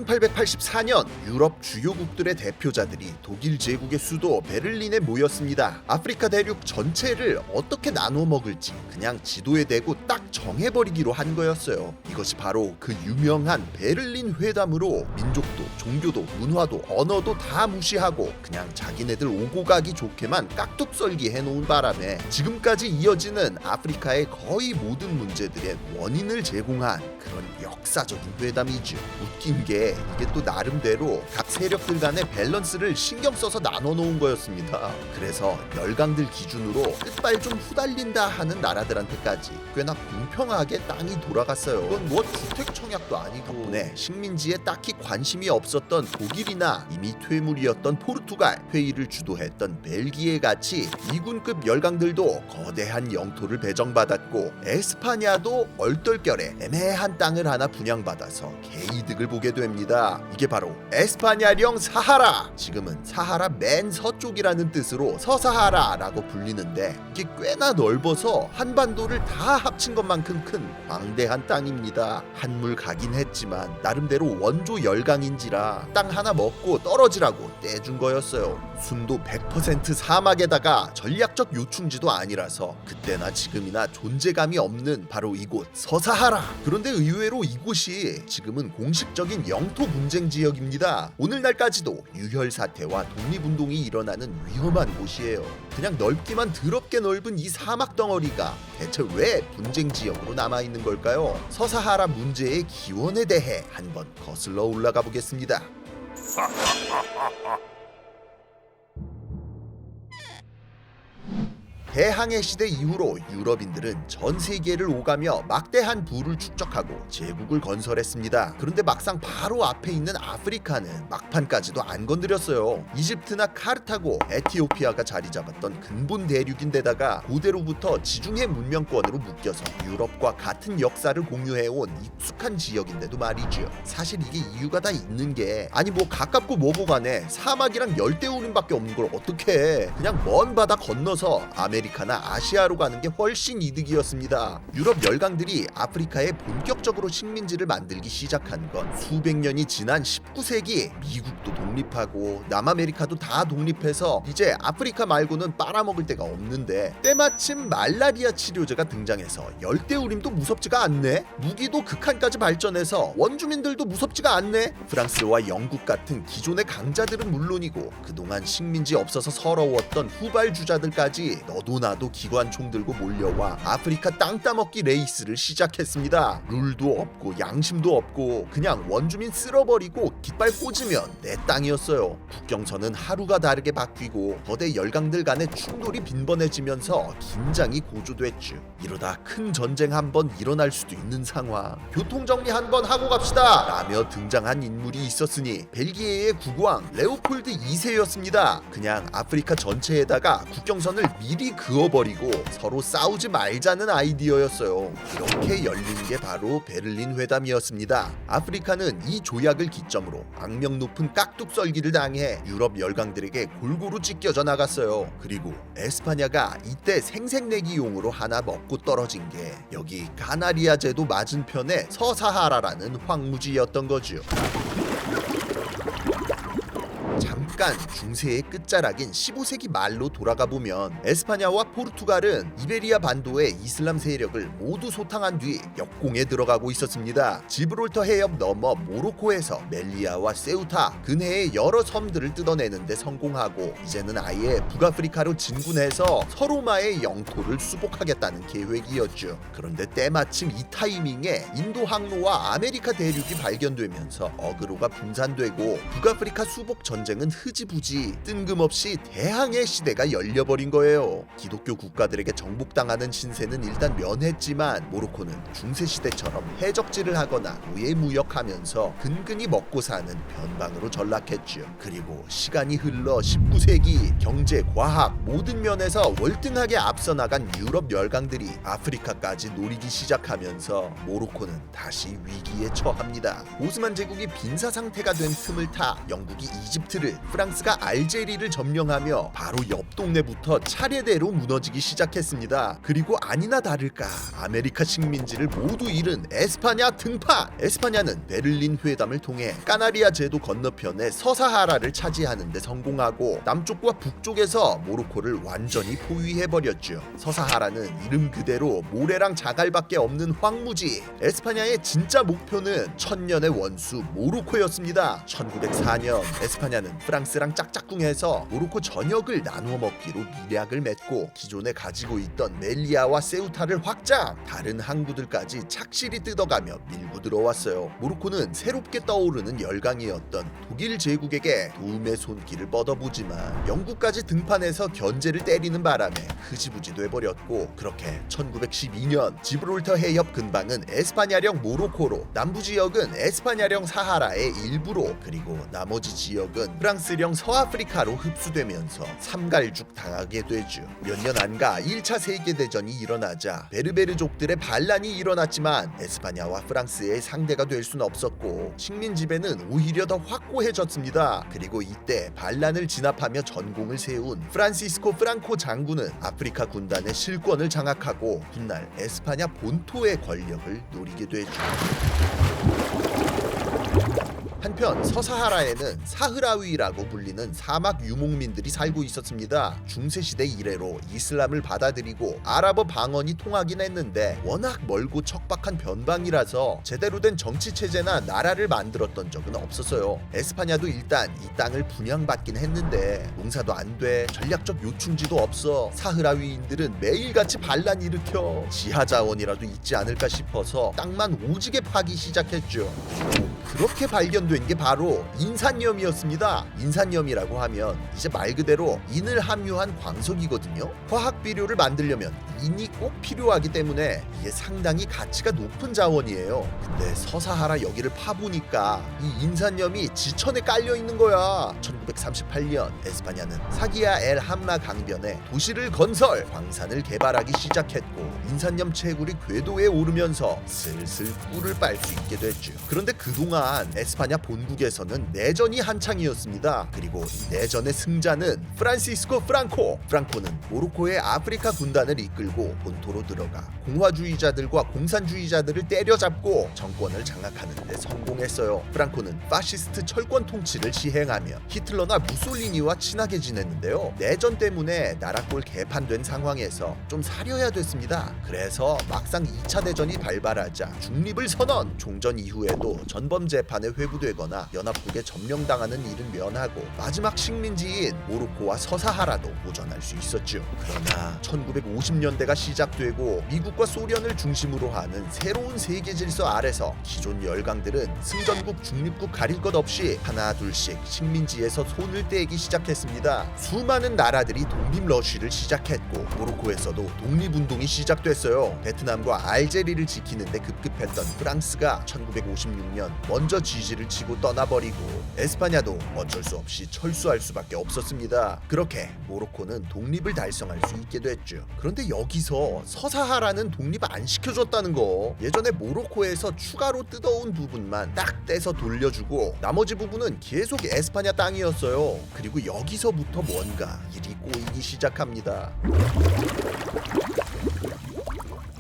1884년 유럽 주요국들의 대표자들이 독일 제국의 수도 베를린에 모였습니다. 아프리카 대륙 전체를 어떻게 나눠 먹을지 그냥 지도에 대고 딱 정해버리기로 한 거였어요. 이것이 바로 그 유명한 베를린 회담으로 민족도, 종교도, 문화도, 언어도 다 무시하고 그냥 자기네들 오고 가기 좋게만 깍둑썰기 해놓은 바람에 지금까지 이어지는 아프리카의 거의 모든 문제들의 원인을 제공한 그런 역사적인 회담이죠. 웃긴 게 이게 또 나름대로 각 세력들 간의 밸런스를 신경 써서 나눠 놓은 거였습니다. 그래서 열강들 기준으로 끝발 좀 후달린다 하는 나라들한테까지 꽤나 공평하게 땅이 돌아갔어요. 이건 뭐 주택 청약도 아니고 덕분에 식민지에 딱히 관심이 없었던 독일이나 이미 퇴물이었던 포르투갈, 회의를 주도했던 벨기에 같이 2군급 열강들도 거대한 영토를 배정받았고 에스파냐도 얼떨결에 애매한 땅을 하나 분양받아서 개이득을 보게 됩니다. 이게 바로 에스파냐령 사하라! 지금은 사하라 맨 서쪽이라는 뜻으로 서사하라라고 불리는데 이게 꽤나 넓어서 한반도를 다 합친 것만큼 큰 광대한 땅입니다. 한물 가긴 했지만 나름대로 원조 열강인지라 땅 하나 먹고 떨어지라고 떼준 거였어요. 순도 100% 사막에다가 전략적 요충지도 아니라서 그때나 지금이나 존재감이 없는 바로 이곳 서사하라. 그런데 의외로 이곳이 지금은 공식적인 영토 분쟁 지역입니다. 오늘날까지도 유혈 사태와 독립운동이 일어나는 위험한 곳이에요. 그냥 넓기만 더럽게 넓은 이 사막 덩어리가 대체 왜 분쟁 지역으로 남아있는 걸까요? 서사하라 문제의 기원에 대해 한번 거슬러 올라가 보겠습니다. 대항해 시대 이후로 유럽인들은 전 세계를 오가며 막대한 부를 축적하고 제국을 건설했습니다. 그런데 막상 바로 앞에 있는 아프리카는 막판까지도 안 건드렸어요. 이집트나 카르타고, 에티오피아가 자리 잡았던 근본 대륙인데다가 고대로부터 지중해 문명권으로 묶여서 유럽과 같은 역사를 공유해온 익숙한 지역인데도 말이죠. 사실 이게 이유가 다 있는 게 아니 뭐 가깝고 뭐고 간에 사막이랑 열대우림밖에 없는 걸 어떻게 해. 그냥 먼 바다 건너서 아메리카나 아시아로 가는 게 훨씬 이득이었습니다. 유럽 열강들이 아프리카에 본격적으로 식민지를 만들기 시작한 건 수백 년이 지난 19세기 미국도 독립하고 남아메리카도 다 독립해서 이제 아프리카 말고는 빨아먹을 데가 없는데 때마침 말라리아 치료제가 등장해서 열대우림도 무섭지가 않네. 무기도 극한까지 발전해서 원주민들도 무섭지가 않네. 프랑스와 영국 같은 기존의 강자들은 물론이고 그동안 식민지 없어서 서러웠던 후발주자들까지 너도 나도 기관총 들고 몰려와 아프리카 땅 따먹기 레이스를 시작했습니다. 룰도 없고 양심도 없고 그냥 원주민 쓸어버리고 깃발 꽂으면 내 땅이었어요. 국경선은 하루가 다르게 바뀌고 거대 열강들 간의 충돌이 빈번해지면서 긴장이 고조됐죠. 이러다 큰 전쟁 한번 일어날 수도 있는 상황. 교통정리 한번 하고 갑시다 라며 등장한 인물이 있었으니 벨기에의 국왕 레오폴드 2세였습니다. 그냥 아프리카 전체에다가 국경선을 미리 그어버리고 서로 싸우지 말자는 아이디어였어요. 이렇게 열린 게 바로 베를린 회담이었습니다. 아프리카는 이 조약을 기점으로 악명 높은 깍둑썰기를 당해 유럽 열강들에게 골고루 찢겨져 나갔어요. 그리고 에스파냐가 이때 생색내기용으로 하나 먹고 떨어진 게 여기 가나리아 제도 맞은편의 서사하라라는 황무지였던 거죠. 잠깐 중세의 끝자락인 15세기 말로 돌아가 보면 에스파냐와 포르투갈은 이베리아 반도의 이슬람 세력을 모두 소탕한 뒤 역공에 들어가고 있었습니다. 지브롤터 해협 넘어 모로코에서 멜리아와 세우타 근해의 여러 섬들을 뜯어내는 데 성공하고 이제는 아예 북아프리카로 진군해서 서로마의 영토를 수복하겠다는 계획이었죠. 그런데 때마침 이 타이밍에 인도 항로와 아메리카 대륙이 발견되면서 어그로가 분산되고 북아프리카 수복 전쟁은 흐지부지 뜬금없이 대항해 시대가 열려버린 거예요. 기독교 국가들에게 정복당하는 신세는 일단 면했지만 모로코는 중세시대처럼 해적질을 하거나 우회무역하면서 근근히 먹고 사는 변방으로 전락했죠. 그리고 시간이 흘러 19세기 경제, 과학 모든 면에서 월등하게 앞서 나간 유럽 열강들이 아프리카까지 노리기 시작하면서 모로코는 다시 위기에 처합니다. 오스만 제국이 빈사 상태가 된 틈을 타 영국이 이집트 이틀을 프랑스가 알제리를 점령하며 바로 옆 동네부터 차례대로 무너지기 시작했습니다. 그리고 아니나 다를까 아메리카 식민지를 모두 잃은 에스파냐 등판! 에스파냐는 베를린 회담을 통해 까나리아 제도 건너편의 서사하라를 차지하는 데 성공하고 남쪽과 북쪽에서 모로코를 완전히 포위해버렸죠. 서사하라는 이름 그대로 모래랑 자갈밖에 없는 황무지. 에스파냐의 진짜 목표는 천년의 원수 모로코였습니다. 1904년 에스파냐는 프랑스랑 짝짝꿍해서 모로코 전역을 나누어 먹기로 밀약을 맺고 기존에 가지고 있던 멜리아와 세우타를 확장, 다른 항구들까지 착실히 뜯어가며 밀고 들어왔어요. 모로코는 새롭게 떠오르는 열강이었던 독일 제국에게 도움의 손길을 뻗어보지만 영국까지 등판해서 견제를 때리는 바람에 흐지부지 돼버렸고, 그렇게 1912년 지브롤터 해협 근방은 에스파냐령 모로코로, 남부 지역은 에스파냐령 사하라의 일부로, 그리고 나머지 지역은 프랑스령 서아프리카로 흡수되면서 삼갈죽 당하게 되죠. 몇 년 안가 1차 세계대전이 일어나자 베르베르족들의 반란이 일어났지만 에스파냐와 프랑스의 상대가 될 수는 없었고 식민 지배는 오히려 더 확고해졌습니다. 그리고 이때 반란을 진압하며 전공을 세운 프란시스코 프랑코 장군은 아프리카 군단의 실권을 장악하고 훗날 에스파냐 본토의 권력을 노리게 되죠. 한편 서사하라에는 사흐라위라고 불리는 사막 유목민들이 살고 있었습니다. 중세시대 이래로 이슬람을 받아들이고 아랍어 방언이 통하긴 했는데 워낙 멀고 척박한 변방이라서 제대로 된 정치체제나 나라를 만들었던 적은 없었어요. 에스파냐도 일단 이 땅을 분양받긴 했는데 농사도 안 돼, 전략적 요충지도 없어. 사흐라위인들은 매일같이 반란 일으켜 지하자원이라도 있지 않을까 싶어서 땅만 오지게 파기 시작했죠. 그렇게 발견된 게 바로 인산염이었습니다. 인산염이라고 하면 이제 말 그대로 인을 함유한 광석이거든요. 화학 비료를 만들려면 인이 꼭 필요하기 때문에 이게 상당히 가치가 높은 자원이에요. 근데 서사하라 여기를 파보니까 이 인산염이 지천에 깔려 있는 거야. 1938년 에스파냐는 사기야 엘 함라 강변에 도시를 건설, 광산을 개발하기 시작했고 인산염 채굴이 궤도에 오르면서 슬슬 꿀을 빨 수 있게 됐죠. 그런데 그동안 에스파냐 본국에서는 내전이 한창이었습니다. 그리고 이 내전의 승자는 프란시스코 프랑코. 프랑코는 모로코의 아프리카 군단을 이끌고 본토로 들어가 공화주의자들과 공산주의자들을 때려잡고 정권을 장악하는 데 성공했어요. 프랑코는 파시스트 철권 통치를 시행하며 히틀러나 무솔리니와 친하게 지냈는데요. 내전 때문에 나라꼴 개판된 상황에서 좀 사려야 됐습니다. 그래서 막상 2차 대전이 발발하자 중립을 선언. 종전 이후에도 전범 재판에 회부되거나 연합국에 점령당하는 일은 면하고 마지막 식민지인 모로코와 서사하라도 보전할 수 있었죠. 그러나 1950년대가 시작되고 미국과 소련을 중심으로 하는 새로운 세계 질서 아래서 기존 열강들은 승전국 중립국 가릴 것 없이 하나 둘씩 식민지에서 손을 떼기 시작했습니다. 수많은 나라들이 독립 러쉬를 시작했고 모로코에서도 독립운동이 시작됐어요. 베트남과 알제리를 지키는 데 급급했던 프랑스가 1956년 먼저 지지를 치고 떠나버리고 에스파냐도 어쩔 수 없이 철수할 수밖에 없었습니다. 그렇게 모로코는 독립을 달성할 수 있게 됐죠. 그런데 여기서 서사하라는 독립 안 시켜줬다는 거. 예전에 모로코에서 추가로 뜯어온 부분만 딱 떼서 돌려주고 나머지 부분은 계속 에스파냐 땅이었어요. 그리고 여기서부터 뭔가 일이 꼬이기 시작합니다.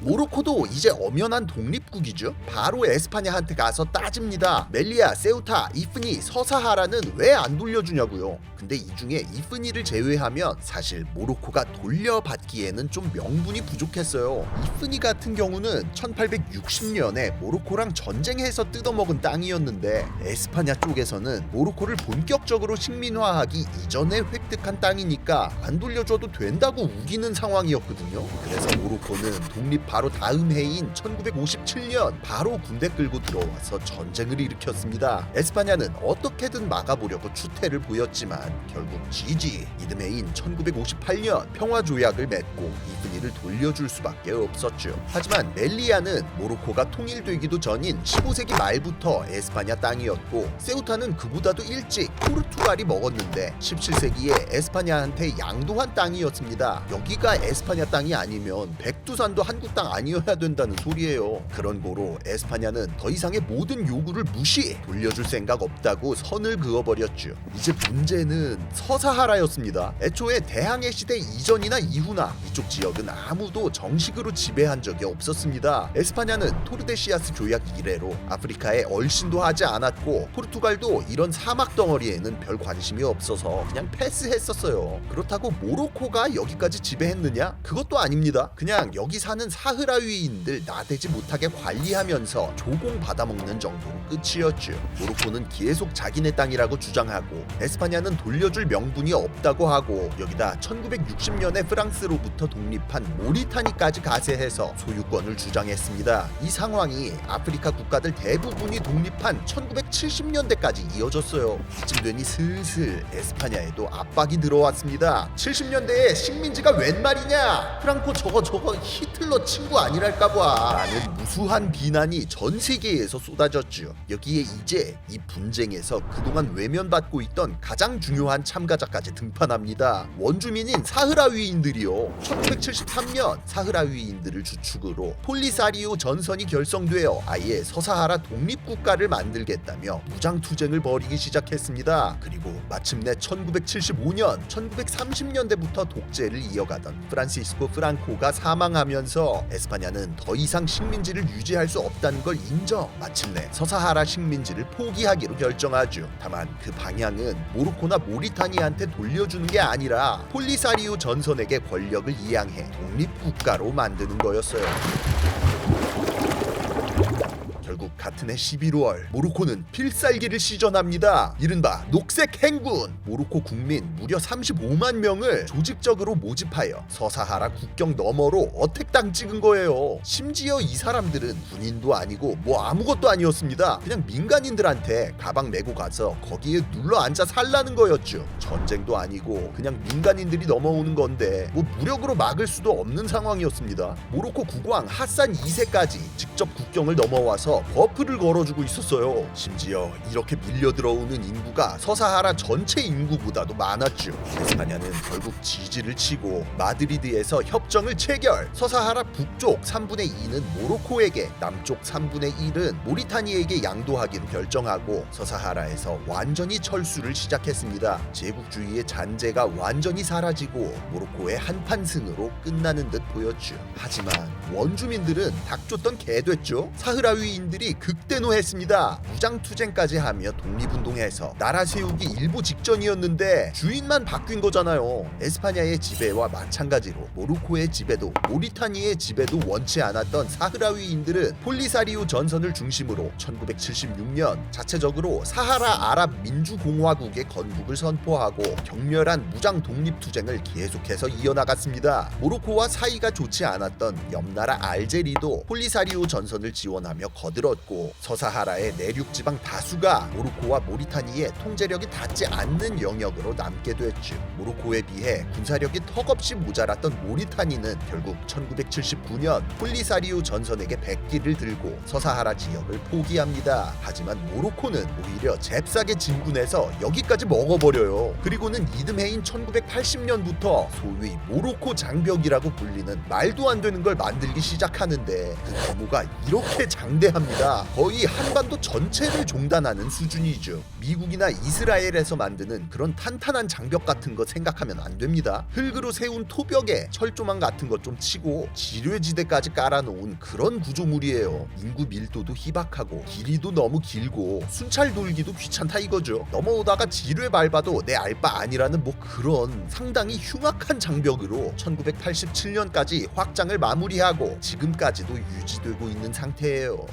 모로코도 이제 엄연한 독립국이죠. 바로 에스파냐한테 가서 따집니다. 멜리아, 세우타, 이프니, 서사하라는 왜 안 돌려주냐고요. 근데 이 중에 이프니를 제외하면 사실 모로코가 돌려받기에는 좀 명분이 부족했어요. 이프니 같은 경우는 1860년에 모로코랑 전쟁해서 뜯어먹은 땅이었는데 에스파냐 쪽에서는 모로코를 본격적으로 식민화하기 이전에 획득한 땅이니까 안 돌려줘도 된다고 우기는 상황이었거든요. 그래서 모로코는 독립 바로 다음 해인 1957년 바로 군대 끌고 들어와서 전쟁을 일으켰습니다. 에스파냐는 어떻게든 막아보려고 추태를 보였지만 결국 지지. 이듬해인 1958년 평화조약을 맺고 이프니를 돌려줄 수밖에 없었죠. 하지만 멜리아는 모로코가 통일되기도 전인 15세기 말부터 에스파냐 땅이었고 세우타는 그보다도 일찍 포르투갈이 먹었는데 17세기에 에스파냐한테 양도한 땅이었습니다. 여기가 에스파냐 땅이 아니면 백두산도 한국 땅 대장 아니어야 된다는 소리예요. 그런 고로 에스파냐는 더 이상의 모든 요구를 무시, 돌려줄 생각 없다고 선을 그어버렸죠. 이제 문제는 서사하라였습니다. 애초에 대항해 시대 이전이나 이후나 이쪽 지역은 아무도 정식으로 지배한 적이 없었습니다. 에스파냐는 토르데시아스 조약 이래로 아프리카에 얼씬도 하지 않았고 포르투갈도 이런 사막 덩어리에는 별 관심이 없어서 그냥 패스했었어요. 그렇다고 모로코가 여기까지 지배했느냐? 그것도 아닙니다. 그냥 여기 사는 사흐라위인들 나대지 못하게 관리하면서 조공 받아먹는 정도로 끝이었죠. 모로코는 계속 자기네 땅이라고 주장하고 에스파냐는 돌려줄 명분이 없다고 하고 여기다 1960년에 프랑스로부터 독립한 모리타니까지 가세해서 소유권을 주장했습니다. 이 상황이 아프리카 국가들 대부분이 독립한 1970년대까지 이어졌어요. 이쯤 되니 슬슬 에스파냐에도 압박이 들어왔습니다. 70년대에 식민지가 웬 말이냐? 프랑코 저거 히틀러 친구 아니랄까봐 라는 무수한 비난이 전 세계에서 쏟아졌죠. 여기에 이제 이 분쟁에서 그동안 외면받고 있던 가장 중요한 참가자까지 등판합니다. 원주민인 사흐라위인들이요. 1973년 사흐라위인들을 주축으로 폴리사리오 전선이 결성되어 아예 서사하라 독립국가를 만들겠다며 무장투쟁을 벌이기 시작했습니다. 그리고 마침내 1975년, 1930년대부터 독재를 이어가던 프란시스코 프랑코가 사망하면서 에스파냐는 더 이상 식민지를 유지할 수 없다는 걸 인정, 마침내 서사하라 식민지를 포기하기로 결정하죠. 다만 그 방향은 모로코나 모리타니아한테 돌려주는 게 아니라 폴리사리오 전선에게 권력을 이양해 독립국가로 만드는 거였어요. 결국 같은 해 11월 모로코는 필살기를 시전합니다. 이른바 녹색 행군. 모로코 국민 무려 35만 명을 조직적으로 모집하여 서사하라 국경 너머로 어택당 찍은 거예요. 심지어 이 사람들은 군인도 아니고 뭐 아무것도 아니었습니다. 그냥 민간인들한테 가방 메고 가서 거기에 눌러 앉아 살라는 거였죠. 전쟁도 아니고 그냥 민간인들이 넘어오는 건데 뭐 무력으로 막을 수도 없는 상황이었습니다. 모로코 국왕 하산 2세까지 직접 국경을 넘어와서 버프를 걸어주고 있었어요. 심지어 이렇게 밀려들어오는 인구가 서사하라 전체 인구보다도 많았죠. 에스파냐는 결국 지지를 치고 마드리드에서 협정을 체결. 서사하라 북쪽 3분의 2는 모로코에게, 남쪽 3분의 1은 모리타니에게 양도하기로 결정하고 서사하라에서 완전히 철수를 시작했습니다. 제국주의의 잔재가 완전히 사라지고 모로코의 한판승으로 끝나는 듯 보였죠. 하지만 원주민들은 닥쳤던 개 됐죠. 사흐라위인들이 극대노했습니다. 무장투쟁까지 하며 독립운동해서 나라 세우기 일보 직전이었는데 주인만 바뀐 거잖아요. 에스파냐의 지배와 마찬가지로 모로코의 지배도 모리타니의 지배도 원치 않았던 사흐라위인들은 폴리사리오 전선을 중심으로 1976년 자체적으로 사하라 아랍 민주공화국의 건국을 선포하고 격렬한 무장 독립투쟁을 계속해서 이어나갔습니다. 모로코와 사이가 좋지 않았던 옆나라 알제리도 폴리사리오 전선을 지원하며 거들었고 서사하라의 내륙 지방 다수가 모로코와 모리타니의 통제력이 닿지 않는 영역으로 남게 됐죠. 모로코에 비해 군사력이 턱없이 모자랐던 모리타니는 결국 1979년 폴리사리오 전선에게 백기를 들고 서사하라 지역을 포기합니다. 하지만 모로코는 오히려 잽싸게 진군해서 여기까지 먹어버려요. 그리고는 이듬해인 1980년부터 소위 모로코 장벽이라고 불리는 말도 안 되는 걸 만들기 시작하는데 그 규모가 이렇게 장대합니다. 거의 한반도 전체를 종단하는 수준이죠. 미국이나 이스라엘에서 만드는 그런 탄탄한 장벽 같은 거 생각하면 안 됩니다. 흙으로 세운 토벽에 철조망 같은 것 좀 치고 지뢰지대까지 깔아놓은 그런 구조물이에요. 인구 밀도도 희박하고 길이도 너무 길고 순찰 돌기도 귀찮다 이거죠. 넘어오다가 지뢰 밟아도 내 알 바 아니라는 뭐 그런 상당히 흉악한 장벽으로 1987년까지 확장을 마무리하고 지금까지도 유지되고 있는 상태예요.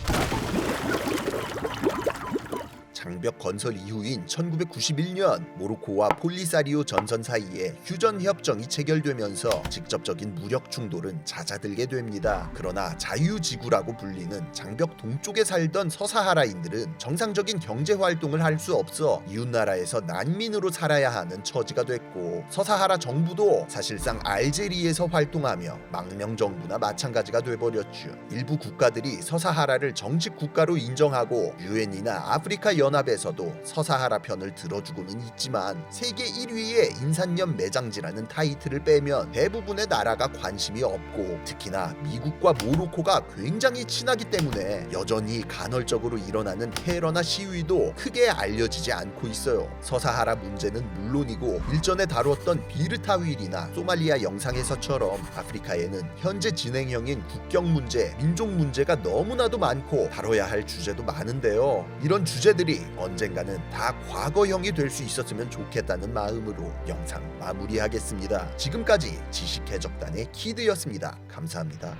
장벽 건설 이후인 1991년 모로코와 폴리사리오 전선 사이에 휴전 협정이 체결되면서 직접적인 무력 충돌은 잦아들게 됩니다. 그러나 자유지구라고 불리는 장벽 동쪽에 살던 서사하라인들은 정상적인 경제 활동을 할 수 없어 이웃나라에서 난민으로 살아야 하는 처지가 됐고 서사하라 정부도 사실상 알제리에서 활동하며 망명 정부나 마찬가지가 돼버렸죠. 일부 국가들이 서사하라를 정식 국가로 인정하고 유엔이나 아프리카 연 연합에서도 서사하라 편을 들어주고는 있지만 세계 1위의 인산염 매장지라는 타이틀을 빼면 대부분의 나라가 관심이 없고, 특히나 미국과 모로코가 굉장히 친하기 때문에 여전히 간헐적으로 일어나는 테러나 시위도 크게 알려지지 않고 있어요. 서사하라 문제는 물론이고 일전에 다루었던 비르타윌이나 소말리아 영상에서처럼 아프리카에는 현재 진행형인 국경 문제, 민족 문제가 너무나도 많고 다뤄야 할 주제도 많은데요. 이런 주제들이 언젠가는 다 과거형이 될 수 있었으면 좋겠다는 마음으로 영상 마무리하겠습니다. 지금까지 지식해적단의 키드였습니다. 감사합니다.